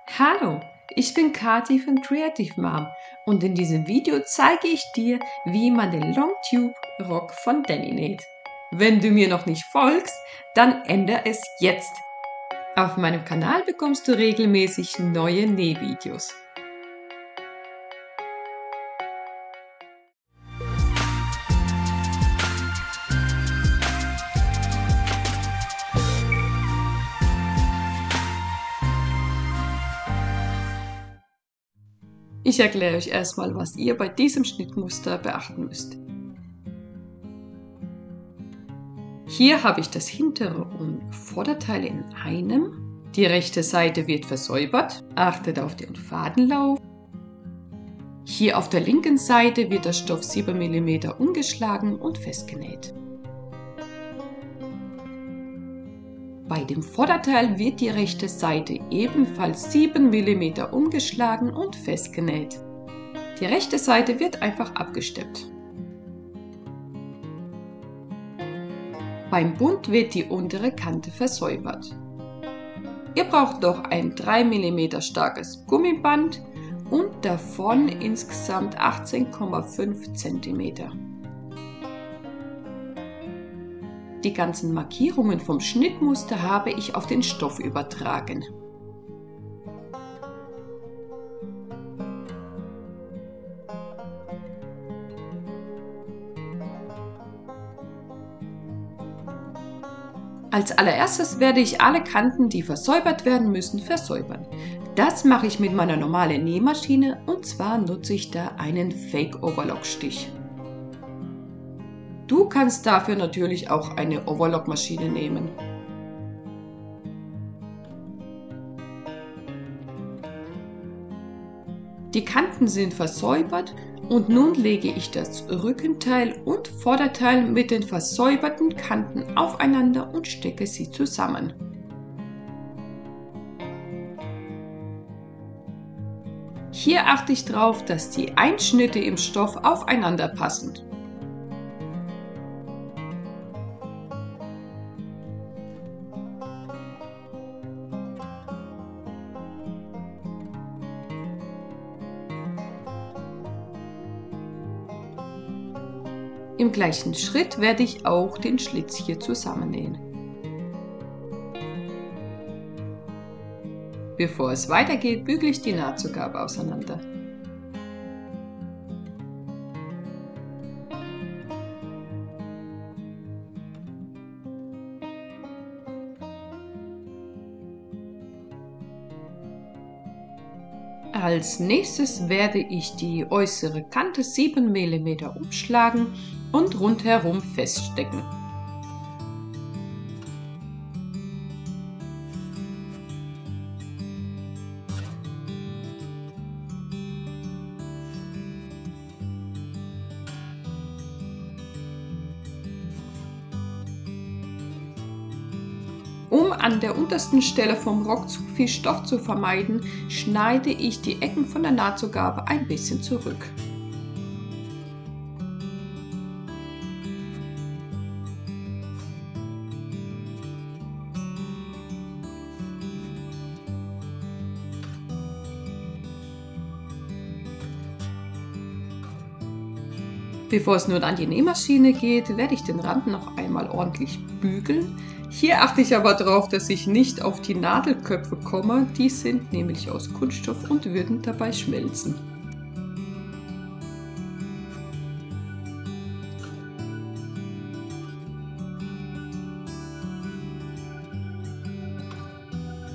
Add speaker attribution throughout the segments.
Speaker 1: Hallo, ich bin Kati von Creative Mom und in diesem Video zeige ich dir, wie man den Long Tube Rock von Danny näht. Wenn du mir noch nicht folgst, dann ändere es jetzt. Auf meinem Kanal bekommst du regelmäßig neue Nähvideos. Ich erkläre euch erstmal, was ihr bei diesem Schnittmuster beachten müsst. Hier habe ich das hintere und Vorderteil in einem. Die rechte Seite wird versäubert. Achtet auf den Fadenlauf. Hier auf der linken Seite wird der Stoff 7 mm umgeschlagen und festgenäht. Bei dem Vorderteil wird die rechte Seite ebenfalls 7 mm umgeschlagen und festgenäht. Die rechte Seite wird einfach abgesteppt. Beim Bund wird die untere Kante versäubert. Ihr braucht noch ein 3 mm starkes Gummiband und davon insgesamt 18,5 cm. Die ganzen Markierungen vom Schnittmuster habe ich auf den Stoff übertragen. Als allererstes werde ich alle Kanten, die versäubert werden müssen, versäubern. Das mache ich mit meiner normalen Nähmaschine und zwar nutze ich da einen Fake Overlock Stich. Du kannst dafür natürlich auch eine Overlock-Maschine nehmen. Die Kanten sind versäubert und nun lege ich das Rückenteil und Vorderteil mit den versäuberten Kanten aufeinander und stecke sie zusammen. Hier achte ich darauf, dass die Einschnitte im Stoff aufeinander passen. Im gleichen Schritt werde ich auch den Schlitz hier zusammennähen. Bevor es weitergeht, bügele ich die Nahtzugabe auseinander. Als nächstes werde ich die äußere Kante 7 mm umschlagen und rundherum feststecken. Um an der untersten Stelle vom Rock zu viel Stoff zu vermeiden, schneide ich die Ecken von der Nahtzugabe ein bisschen zurück. Bevor es nun an die Nähmaschine geht, werde ich den Rand noch einmal ordentlich bügeln. Hier achte ich aber darauf, dass ich nicht auf die Nadelköpfe komme, die sind nämlich aus Kunststoff und würden dabei schmelzen.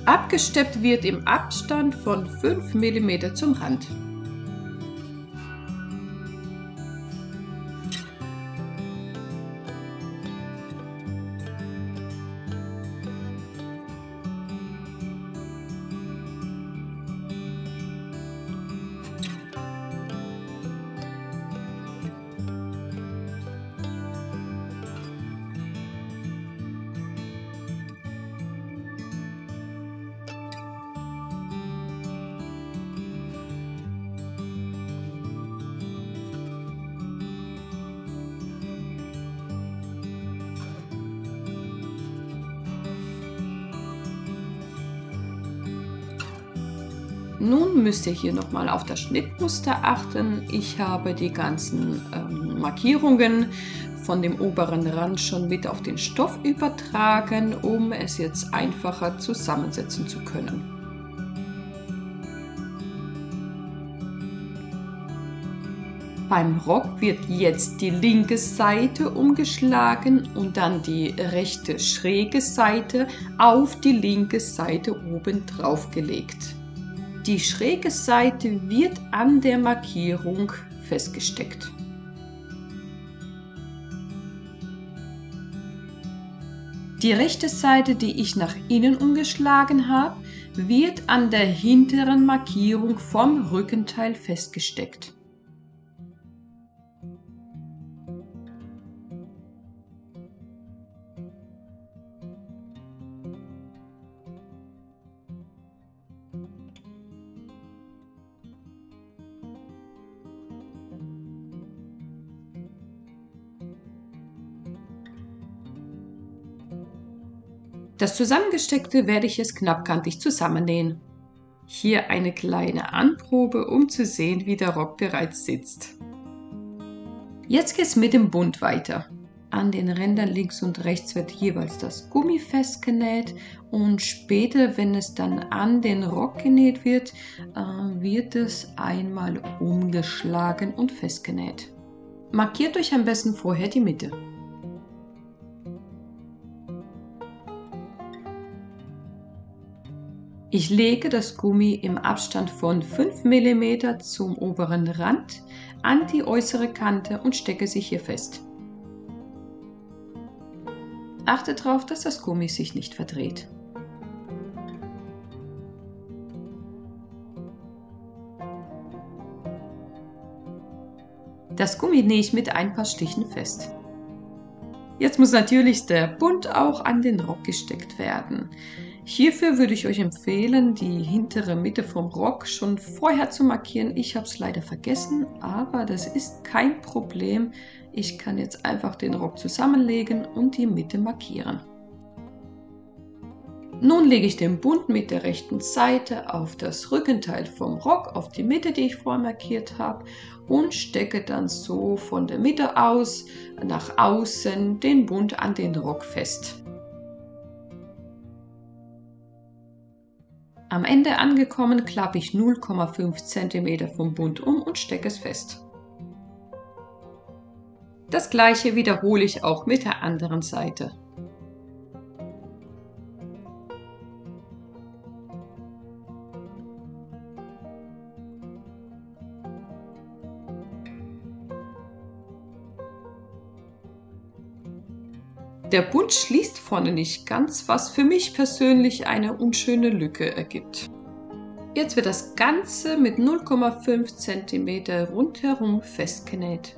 Speaker 1: Abgesteppt wird im Abstand von 5 mm zum Rand. Nun müsst ihr hier nochmal auf das Schnittmuster achten. Ich habe die ganzen Markierungen von dem oberen Rand schon mit auf den Stoff übertragen, um es jetzt einfacher zusammensetzen zu können. Beim Rock wird jetzt die linke Seite umgeschlagen und dann die rechte schräge Seite auf die linke Seite oben drauf gelegt. Die schräge Seite wird an der Markierung festgesteckt. Die rechte Seite, die ich nach innen umgeschlagen habe, wird an der hinteren Markierung vom Rückenteil festgesteckt. Das Zusammengesteckte werde ich jetzt knappkantig zusammennähen. Hier eine kleine Anprobe, um zu sehen, wie der Rock bereits sitzt. Jetzt geht es mit dem Bund weiter. An den Rändern links und rechts wird jeweils das Gummi festgenäht und später, wenn es dann an den Rock genäht wird, wird es einmal umgeschlagen und festgenäht. Markiert euch am besten vorher die Mitte. Ich lege das Gummi im Abstand von 5 mm zum oberen Rand an die äußere Kante und stecke sie hier fest. Achte darauf, dass das Gummi sich nicht verdreht. Das Gummi nähe ich mit ein paar Stichen fest. Jetzt muss natürlich der Bund auch an den Rock gesteckt werden. Hierfür würde ich euch empfehlen, die hintere Mitte vom Rock schon vorher zu markieren. Ich habe es leider vergessen, aber das ist kein Problem. Ich kann jetzt einfach den Rock zusammenlegen und die Mitte markieren. Nun lege ich den Bund mit der rechten Seite auf das Rückenteil vom Rock, auf die Mitte, die ich vorher markiert habe, und stecke dann so von der Mitte aus nach außen den Bund an den Rock fest. Am Ende angekommen, klappe ich 0,5 cm vom Bund um und stecke es fest. Das gleiche wiederhole ich auch mit der anderen Seite. Der Bund schließt vorne nicht ganz, was für mich persönlich eine unschöne Lücke ergibt. Jetzt wird das Ganze mit 0,5 cm rundherum festgenäht.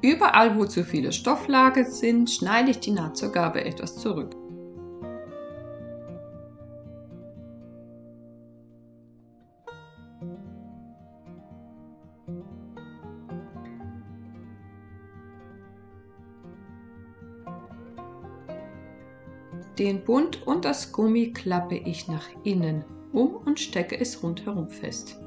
Speaker 1: Überall, wo zu viele Stofflager sind, schneide ich die Naht zur Gabel etwas zurück. Den Bund und das Gummi klappe ich nach innen um und stecke es rundherum fest.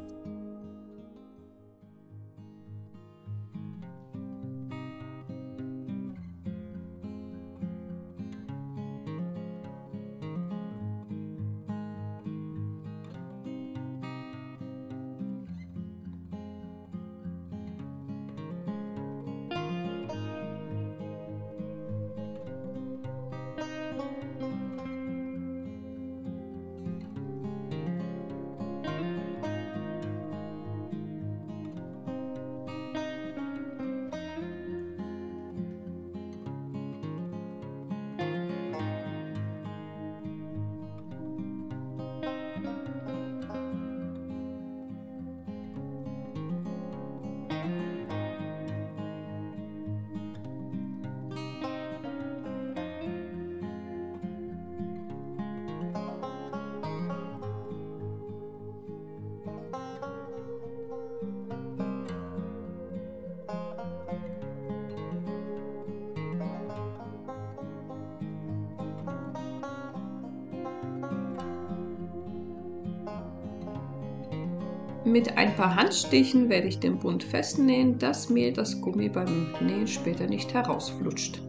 Speaker 1: Mit ein paar Handstichen werde ich den Bund festnähen, dass mir das Gummi beim Nähen später nicht herausflutscht.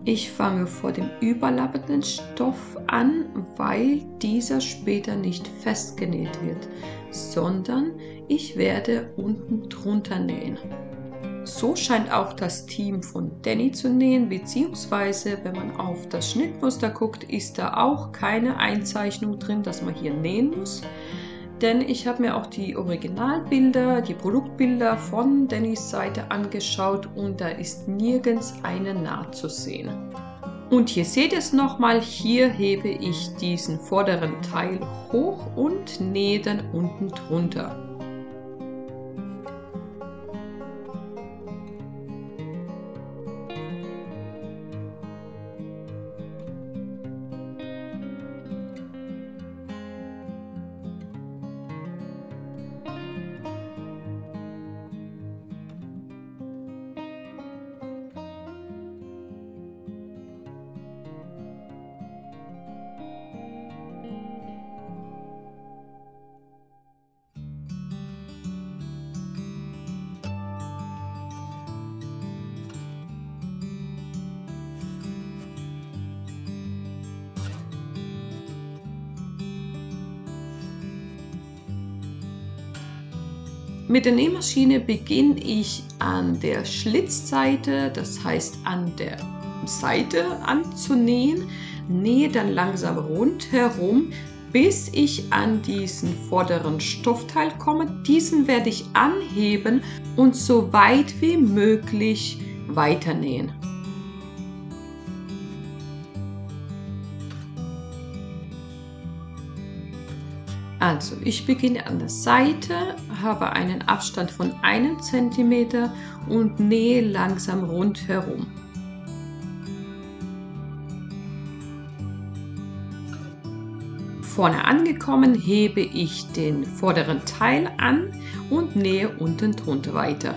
Speaker 1: Ich fange vor dem überlappenden Stoff an, weil dieser später nicht festgenäht wird, sondern ich werde unten drunter nähen. So scheint auch das Team von Danny zu nähen, beziehungsweise wenn man auf das Schnittmuster guckt, ist da auch keine Einzeichnung drin, dass man hier nähen muss. Denn ich habe mir auch die Originalbilder, die Produktbilder von Dannys Seite angeschaut und da ist nirgends eine Naht zu sehen. Und hier seht ihr es nochmal, hier hebe ich diesen vorderen Teil hoch und nähe dann unten drunter. Mit der Nähmaschine beginne ich an der Schlitzseite, das heißt an der Seite anzunähen, nähe dann langsam rundherum, bis ich an diesen vorderen Stoffteil komme. Diesen werde ich anheben und so weit wie möglich weiternähen. Also, ich beginne an der Seite, habe einen Abstand von 1 cm und nähe langsam rundherum. Vorne angekommen, hebe ich den vorderen Teil an und nähe unten drunter weiter.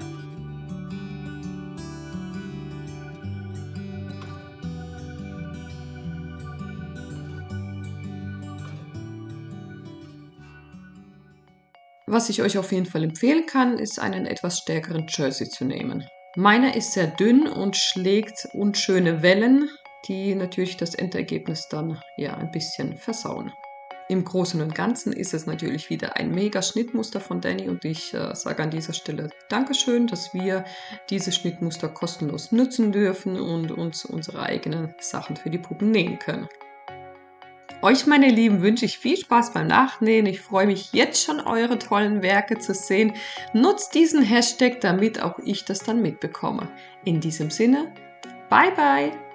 Speaker 1: Was ich euch auf jeden Fall empfehlen kann, ist einen etwas stärkeren Jersey zu nehmen. Meiner ist sehr dünn und schlägt unschöne Wellen, die natürlich das Endergebnis dann ja ein bisschen versauen. Im Großen und Ganzen ist es natürlich wieder ein mega Schnittmuster von Danny und ich sage an dieser Stelle Dankeschön, dass wir dieses Schnittmuster kostenlos nutzen dürfen und uns unsere eigenen Sachen für die Puppen nähen können. Euch, meine Lieben, wünsche ich viel Spaß beim Nachnähen. Ich freue mich jetzt schon, eure tollen Werke zu sehen. Nutzt diesen Hashtag, damit auch ich das dann mitbekomme. In diesem Sinne, bye bye!